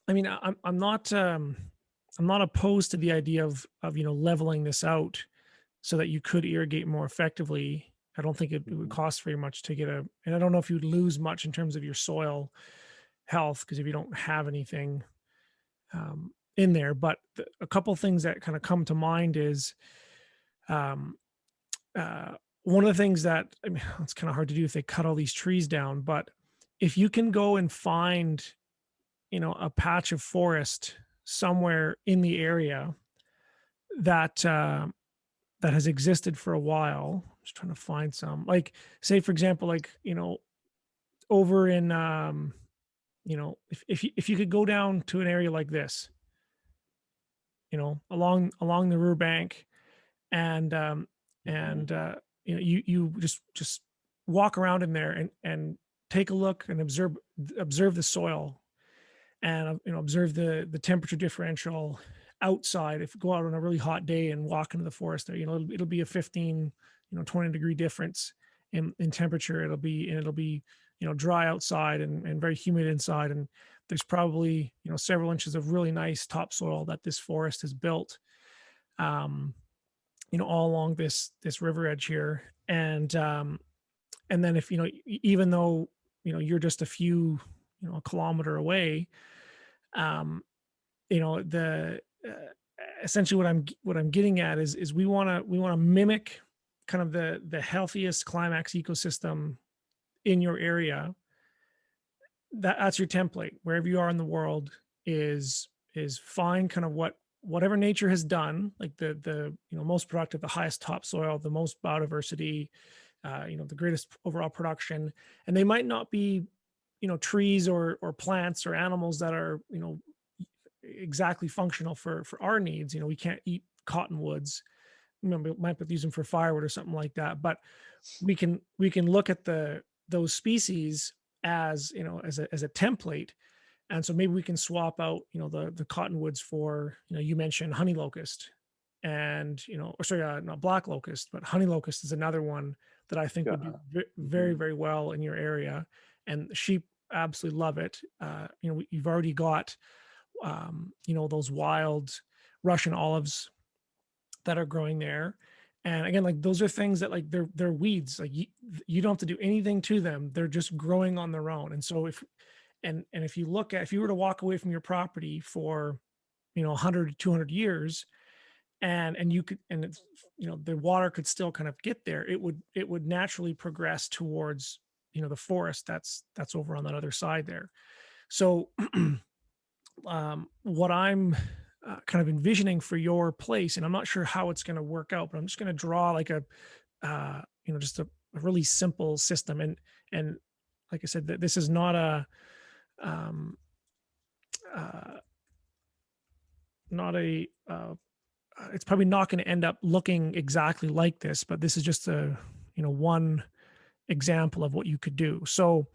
I mean, I'm not opposed to the idea of leveling this out so that you could irrigate more effectively. I don't think it would Mhm. cost very much to get and I don't know if you would lose much in terms of your soil health because if you don't have anything in there. But a couple things that kind of come to mind is um, uh, one of the things that, I mean, it's kind of hard to do if they cut all these trees down, but if you can go and find, a patch of forest somewhere in the area that that has existed for a while. Just trying to find some, like, say for example, like, over in if you could go down to an area like this, along the river bank, and Mhm. you just walk around in there and take a look and observe the soil, and observe the temperature differential outside. If you go out on a really hot day and walk into the forest there, it'll be a 15, 20-degree difference in temperature. It'll be dry outside and very humid inside, and there's probably several inches of really nice topsoil that this forest has built, um all along this river edge here. And then if even though you're just a few a kilometer away, um the essentially what I'm getting at is we want to mimic kind of the healthiest climax ecosystem in your area. That's your template wherever you are in the world. Is find kind of whatever nature has done, like the most productive, the highest topsoil, the most biodiversity, the greatest overall production. And they might not be trees or plants or animals that are exactly functional for our needs. We can't eat cottonwoods. We might use them for firewood or something like that. But we can look at those species as as a template. And so maybe we can swap out the cottonwoods for you mentioned honey locust, and or sorry, not black locust, but honey locust is another one that I think would do Yeah. very, Mhm. very well in your area, and sheep absolutely love it. You've already got those wild Russian olives that are growing there. And again, like, those are things that, like, they're weeds. Like, you don't have to do anything to them. They're just growing on their own. And so if you were to walk away from your property for 100 to 200 years, and you could and it's the water could still kind of get there, it would naturally progress towards the forest that's over on that other side there. So what I'm kind of envisioning for your place, and I'm not sure how it's going to work out, but I'm just going to draw like just a really simple system. And like I said, this is not um, uh, not a, it's probably not going to end up looking exactly like this, but this is just one example of what you could do. So